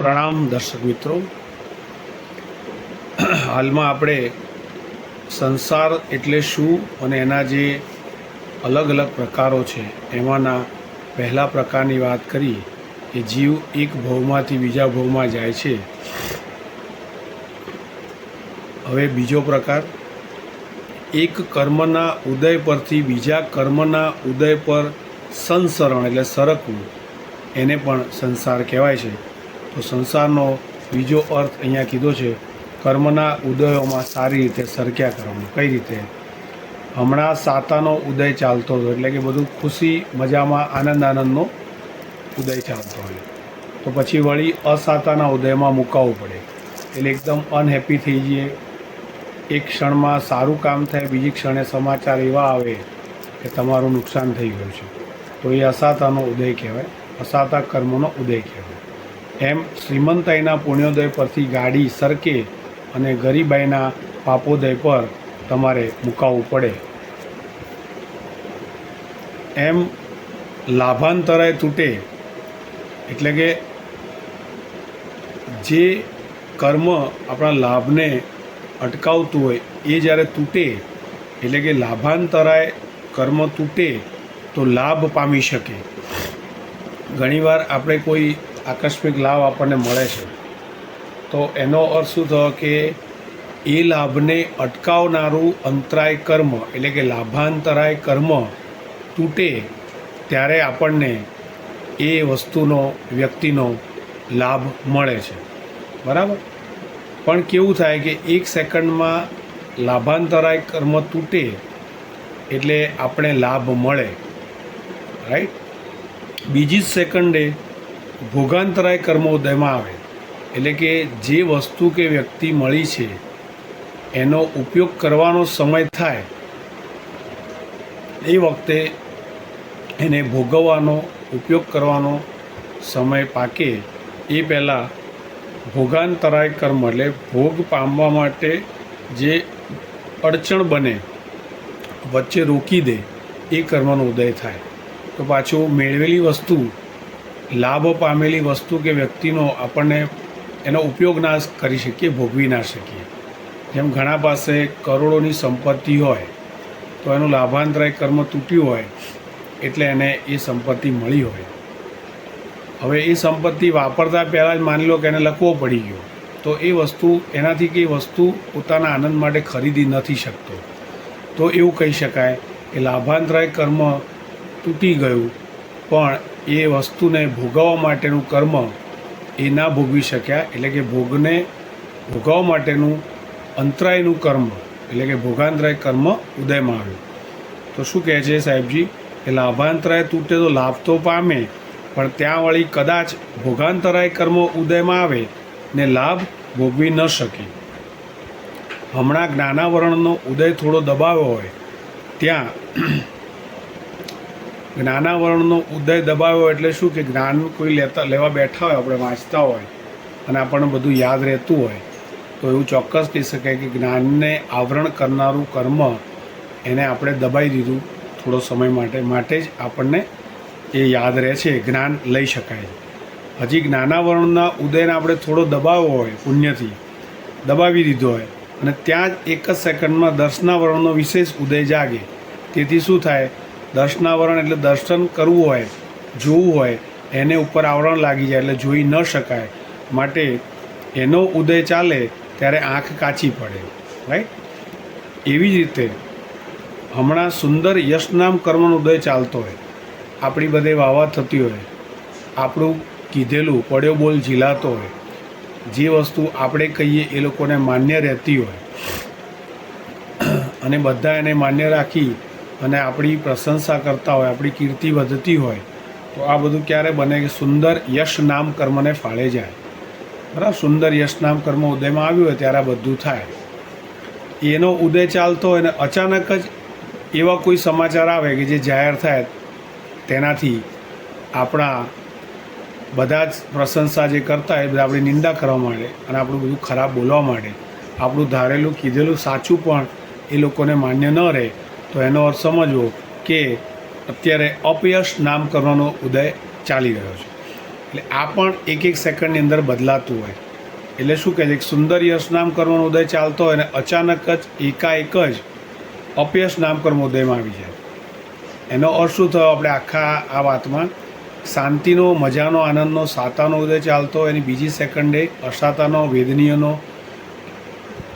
પ્રણામ દર્શક મિત્રો। હાલમાં આપણે સંસાર એટલે શું અને એના જે અલગ અલગ પ્રકારો છે એમાંના પહેલા પ્રકારની વાત કરી કે જીવ એક ભવમાંથી બીજા ભવમાં જાય છે। હવે બીજો પ્રકાર, એક કર્મના ઉદય પરથી બીજા કર્મના ઉદય પર સંસરણ એટલે સરકવું, એને પણ સંસાર કહેવાય છે। તો સંસારનો બીજો અર્થ અહીંયા કીધો છે, કર્મના ઉદયોમાં સારી રીતે સરક્યા કરવાનું। કઈ રીતે? હમણાં સાતાનો ઉદય ચાલતો હતો એટલે કે બધું ખુશી મજામાં આનંદનો ઉદય ચાલતો હોય, તો પછી વળી અસાતાના ઉદયમાં મુકાવવું પડે એટલે એકદમ અનહેપી થઈ જઈએ। એક ક્ષણમાં સારું કામ થાય, બીજી ક્ષણે સમાચાર એવા આવે કે તમારું નુકસાન થઈ ગયું છે, તો એ અસાતાનો ઉદય કહેવાય, અસાતા કર્મનો ઉદય કહેવાય। એમ શ્રીમંતાઈના પુણ્યોદય પરથી ગાડી સરકે અને ગરીબાઈના પાપોદય પર તમારે મુકાવવું પડે। એમ લાભાંતરાય તૂટે એટલે કે જે કર્મ આપણા લાભને અટકાવતું હોય એ જ્યારે તૂટે એટલે કે લાભાંતરાય કર્મ તૂટે તો લાભ પામી શકે। ઘણીવાર આપણે કોઈ આકસ્મિક લાભ આપણને મળે છે તો એનો અર્થ શું થયો કે એ લાભને અટકાવનારું અંતરાય કર્મ એટલે કે લાભાંતરાય કર્મ તૂટે ત્યારે આપણને એ વસ્તુનો વ્યક્તિનો લાભ મળે છે, બરાબર। પણ કેવું થાય કે એક સેકન્ડમાં લાભાંતરાય કર્મ તૂટે એટલે આપણે લાભ મળે, રાઈટ। બીજી જ સેકન્ડે ભોગાંતરાય કર્મ ઉદયમાં આવે એટલે કે જે વસ્તુ કે વ્યક્તિ મળી છે એનો ઉપયોગ કરવાનો સમય થાય એ વખતે એને ભોગવવાનો ઉપયોગ કરવાનો સમય પાકે એ પહેલાં ભોગાંતરાય કર્મ એટલે ભોગ પામવા માટે જે અડચણ બને, વચ્ચે રોકી દે, એ કર્મનો ઉદય થાય તો પાછું મેળવેલી વસ્તુ, લાભ પામેલી વસ્તુ કે વ્યક્તિનો આપણને એનો ઉપયોગ ના કરી શકીએ, ભોગવી ના શકીએ। જેમ ઘણા પાસે કરોડોની સંપત્તિ હોય તો એનું લાભાંતરાય કર્મ તૂટ્યું હોય એટલે એને એ સંપત્તિ મળી હોય, હવે એ સંપત્તિ વાપરતા પહેલાં જ માની લો કે એને લખવો પડી ગયો તો એ વસ્તુ એનાથી કે વસ્તુ પોતાના આનંદ માટે ખરીદી નથી શકતો, તો એવું કહી શકાય કે લાભાંતરાય કર્મ તૂટી ગયું પણ એ વસ્તુને ભોગવવા માટેનું કર્મ એ ના ભોગવી શક્યા એટલે કે ભોગને ભોગવવા માટેનું અંતરાયનું કર્મ એટલે કે ભોગાંતરાય કર્મ ઉદયમાં આવ્યું। તો શું કહે છે સાહેબજી કે લાભાંતરાય તૂટે તો લાભ તો પામે પણ ત્યાં વળી કદાચ ભોગાંતરાય કર્મ ઉદયમાં આવે ને લાભ ભોગવી ન શકે। હમણાં જ્ઞાનાવરણનો ઉદય થોડો દબાવ્યો હોય ત્યાં જ્ઞાનાવરણનો ઉદય દબાવ્યો એટલે શું કે જ્ઞાન કોઈ લેવા બેઠા હોય, આપણે વાંચતા હોય અને આપણને બધું યાદ રહેતું હોય તો એવું ચોક્કસ કહી શકાય કે જ્ઞાનને આવરણ કરનારું કર્મ એને આપણે દબાવી દીધું થોડો સમય માટે જ આપણને એ યાદ રહે છે, જ્ઞાન લઈ શકાય। હજી જ્ઞાનાવરણના ઉદયને આપણે થોડો દબાવ્યો હોય, પુણ્યથી દબાવી દીધો હોય અને ત્યાં જ એક જ સેકન્ડમાં દર્શનાવરણનો વિશેષ ઉદય જાગે, તેથી શું થાય, દર્શનાવરણ એટલે દર્શન કરવું હોય, જોવું હોય, એને ઉપર આવરણ લાગી જાય એટલે જોઈ ન શકાય, માટે એનો ઉદય ચાલે ત્યારે આંખ કાચી પડે, રાઈટ। એવી જ રીતે હમણાં સુંદર યશનામ કર્મનો ઉદય ચાલતો હોય, આપણી બધે વાવા થતી હોય, આપણું કીધેલું પડ્યો બોલ ઝીલાતો હોય, જે વસ્તુ આપણે કહીએ એ લોકોને માન્ય રહેતી હોય અને બધા એને માન્ય રાખી અને આપણી પ્રશંસા કરતા હોય, આપણી કીર્તિ વધતી હોય, તો આ બધું ક્યારે બને કે સુંદર યશ નામ કર્મને ફાળે જાય, બરાબર। સુંદર યશ નામ કર્મ ઉદયમાં આવ્યું હોય ત્યારે આ બધું થાય। એનો ઉદય ચાલતો હોય ને અચાનક જ એવા કોઈ સમાચાર આવે કે જે જાહેર થાય તેનાથી આપણા બધા જ પ્રશંસા જે કરતા હોય બધા આપણી નિંદા કરવા માંડે અને આપણું બધું ખરાબ બોલવા માંડે, આપણું ધારેલું કીધેલું સાચું પણ એ લોકોને માન્ય ન રહે તો એનો અર્થ સમજવો કે અત્યારે અપયશ નામ કરવાનો ઉદય ચાલી રહ્યો છે। એટલે આ પણ એક એક સેકન્ડની અંદર બદલાતું હોય. એટલે શું કહે છે, એક સુંદર યશ નામ કર્મનો ઉદય ચાલતો હોય અને અચાનક જ એકાએક જ અપયશ નામ કર્મ ઉદયમાં આવી જાય. એનો અર્થ શું થયો? આપણે આખા આ વાતમાં શાંતિનો, મજાનો, આનંદનો, સાતાનો ઉદય ચાલતો હોય એની બીજી સેકન્ડે અસાતાનો, વેદનીયનો,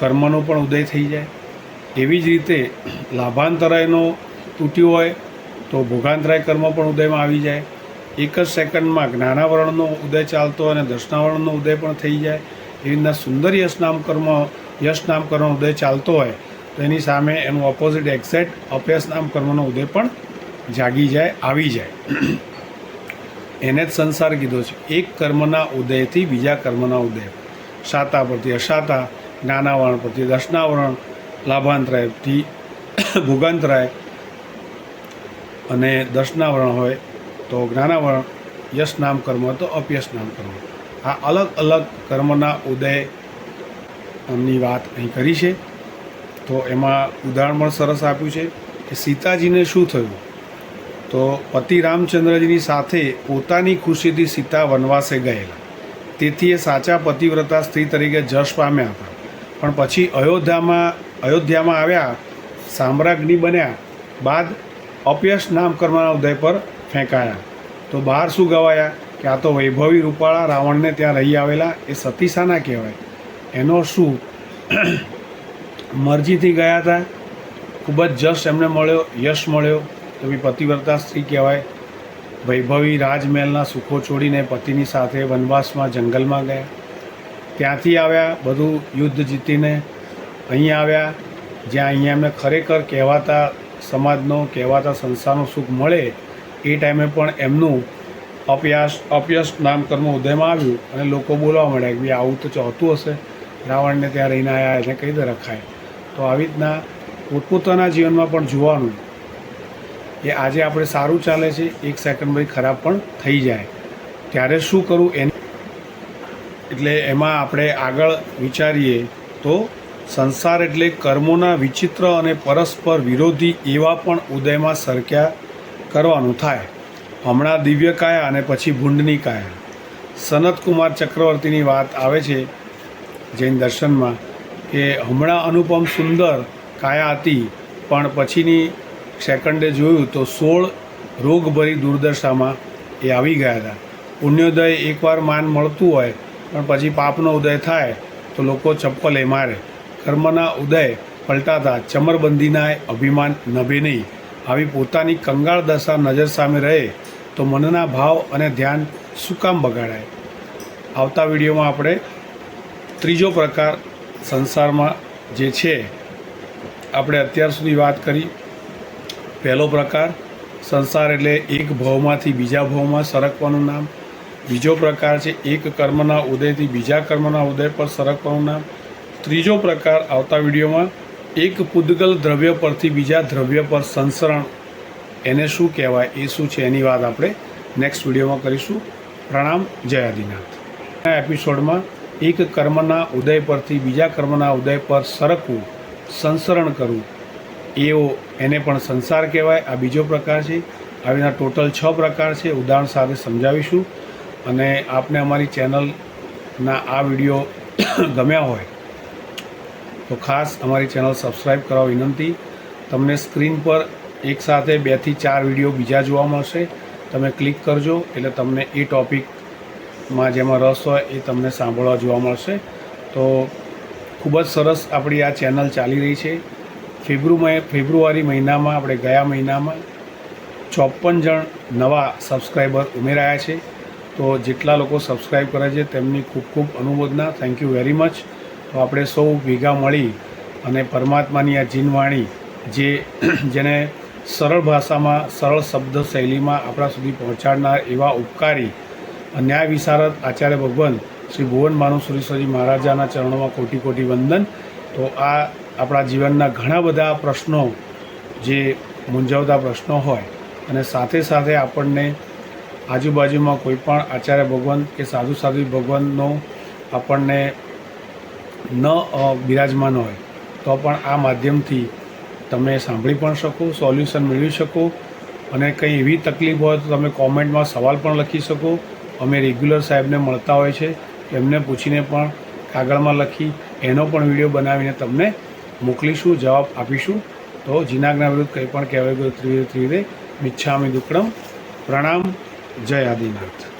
કર્મનો પણ ઉદય થઈ જાય. એવી જ રીતે લાભાંતરાયનો તૂટ્યું હોય તો ભોગાંતરાય કર્મ પણ ઉદયમાં આવી જાય. એક જ સેકન્ડમાં જ્ઞાનાવરણનો ઉદય ચાલતો હોય અને દર્શનાવરણનો ઉદય પણ થઈ જાય. એવી રીતના સુંદર યશ નામ કર્મ ઉદય ચાલતો હોય તો એની સામે એનું ઓપોઝિટ એક્ઝેક્ટ અપયશ નામ કર્મનો ઉદય પણ જાગી જાય, આવી જાય. એને જ સંસાર કીધો છે. એક કર્મના ઉદયથી બીજા કર્મના ઉદય, સાતા પરથી અસાતા, જ્ઞાનાવરણ પરથી દર્શનાવરણ, લાભાંતરાયથી ભોગાંતરાય, અને દર્શનાવરણ હોય તો જ્ઞાનાવરણ, યશ નામ કર્મ તો અપયશ નામ કર્મ. આ અલગ અલગ કર્મના ઉદયની વાત અહીં કરી છે. તો એમાં ઉદાહરણ પણ સરસ આપ્યું છે કે સીતાજીને શું થયું, તો પતિ રામચંદ્રજીની સાથે પોતાની ખુશીથી સીતા વનવાસે ગયેલા, તેથી એ સાચા પતિવ્રતા સ્ત્રી તરીકે જશ પામ્યા હતા. પણ પછી અયોધ્યામાં આવ્યા, સામ્રાજ્ઞી બન્યા બાદ અપયશ નામ કર્મના ઉદય પર ફેંકાયા. તો બહાર શું ગવાયા કે આ તો વૈભવી રૂપાળા રાવણને ત્યાં રહી આવેલા એ સતી શાના કહેવાય? એનો શું મરજીથી ગયા હતા, ખૂબ જ જશ એમને મળ્યો, યશ મળ્યો, તો બી પતિવ્રતા સ્ત્રી કહેવાય. વૈભવી રાજમહેલના સુખો છોડીને પતિની સાથે વનવાસમાં જંગલમાં ગયા, ત્યાંથી આવ્યા બધું યુદ્ધ જીતીને અહીં આવ્યા, જ્યાં અહીંયા એમને ખરેખર કહેવાતા સમાજનો, કહેવાતા સંસારનો સુખ મળે. એ ટાઈમે પણ એમનું અપયશ નામ કર્મ ઉદયમાં આવ્યું અને લોકો બોલવા મળ્યા કે ભાઈ આવું તો ચોથું હશે, રાવણને ત્યાં રહીને આવ્યા, એને કઈ રીતે રખાય? તો આવી રીતના પોતપોતાના જીવનમાં પણ જોવાનું કે આજે આપણે સારું ચાલે છે, એક સેકન્ડ પછી ખરાબ પણ થઈ જાય, ત્યારે શું કરવું એને. એટલે એમાં આપણે આગળ વિચારીએ તો સંસાર એટલે કર્મોના વિચિત્ર અને પરસ્પર વિરોધી એવા પણ ઉદયમાં સરક્યા કરવાનું થાય. હમણાં દિવ્ય કાયા અને પછી ભૂંડની કાયા. સનતકુમાર ચક્રવર્તીની વાત આવે છે જૈન દર્શનમાં કે હમણાં અનુપમ સુંદર કાયા હતી, પણ પછીની સેકન્ડે જોયું તો 16 રોગભરી દુર્દશામાં એ આવી ગયા હતા. પુણ્યોદય એકવાર માન મળતું હોય પણ પછી પાપનો ઉદય થાય તો લોકો ચપ્પલે મારે. કર્મના ઉદય પલટાતા ચમરબંધીના અભિમાન નભે નહીં. આવી પોતાની કંગાળ દશા નજર સામે રહે તો મનના ભાવ અને ધ્યાન શું કામ બગાડાય? આવતા વિડીયોમાં આપણે ત્રીજો પ્રકાર સંસારમાં જે છે, આપણે અત્યાર સુધી વાત કરી. પહેલો પ્રકાર સંસાર એટલે એક ભવમાંથી બીજા ભવમાં સરકવાનું નામ. બીજો પ્રકાર છે એક કર્મના ઉદયથી બીજા કર્મના ઉદય પર સરકવાનું નામ. ત્રીજો પ્રકાર આવતા વિડીયોમાં એક પૂદગલ દ્રવ્ય પરથી બીજા દ્રવ્ય પર સંસરણ, એને શું કહેવાય, એ શું છે એની વાત આપણે નેક્સ્ટ વિડીયોમાં કરીશું. પ્રણામ, જય આદિનાથ. આ એપિસોડમાં એક કર્મના ઉદય પરથી બીજા કર્મના ઉદય પર સરકવું, સંસરણ કરવું, એને પણ સંસાર કહેવાય. આ બીજો પ્રકાર છે. આવીના ટોટલ 6 પ્રકાર છે, ઉદાહરણ સાથે સમજાવીશું. અને આપને અમારી ચેનલના આ વિડીયો ગમ્યા હોય તો ખાસ અમારી ચેનલ સબસ્ક્રાઈબ કરવા વિનંતી. તમને સ્ક્રીન પર એકસાથે 2 થી 4 વિડીયો બીજા જોવા મળશે, તમે ક્લિક કરજો એટલે તમને એ ટૉપિકમાં જેમાં રસ હોય એ તમને સાંભળવા જોવા મળશે. તો ખૂબ જ સરસ આપણી આ ચેનલ ચાલી રહી છે. ફેબ્રુઆરી મહિનામાં, આપણે ગયા મહિનામાં 54 જણ નવા સબસ્ક્રાઈબર ઉમેરાયા છે. તો જેટલા લોકો સબસ્ક્રાઈબ કરે છે તેમની ખૂબ ખૂબ અનુમોદના, થેન્ક યુ વેરી મચ. તો આપણે સૌ ભેગા મળી અને પરમાત્માની આ જીનવાણી જેને સરળ ભાષામાં, સરળ શબ્દ શૈલીમાં આપણા સુધી પહોંચાડનાર એવા ઉપકારી ન્યાય વિશારદ આચાર્ય ભગવાન શ્રી ભુવન માનુસુરેશ્વરજી મહારાજાના ચરણોમાં કોટી કોટી વંદન. તો આ આપણા જીવનના ઘણા બધા પ્રશ્નો, જે મૂંઝવતા પ્રશ્નો હોય, અને સાથે સાથે આપણને આજુબાજુમાં કોઈ પણ આચાર્ય ભગવાન કે સાધુ ભગવાનનો આપણને ન બિરાજમાન હોય તો પણ આ માધ્યમથી તમે સાંભળી પણ શકો, સોલ્યુશન મેળવી શકો. અને કંઈ એવી તકલીફ હોય તો તમે કોમેન્ટમાં સવાલ પણ લખી શકો. અમે રેગ્યુલર સાહેબને મળતા હોય છે, એમને પૂછીને પણ કાગળમાં લખી એનો પણ વિડીયો બનાવીને તમને મોકલીશું, જવાબ આપીશું. તો જીનાજ્ઞા વિરુદ્ધ કંઈ પણ કહેવાય ગયું ત્રિવે મિચ્છામિ દુક્કડમ. પ્રણામ. જય આદિનાથ.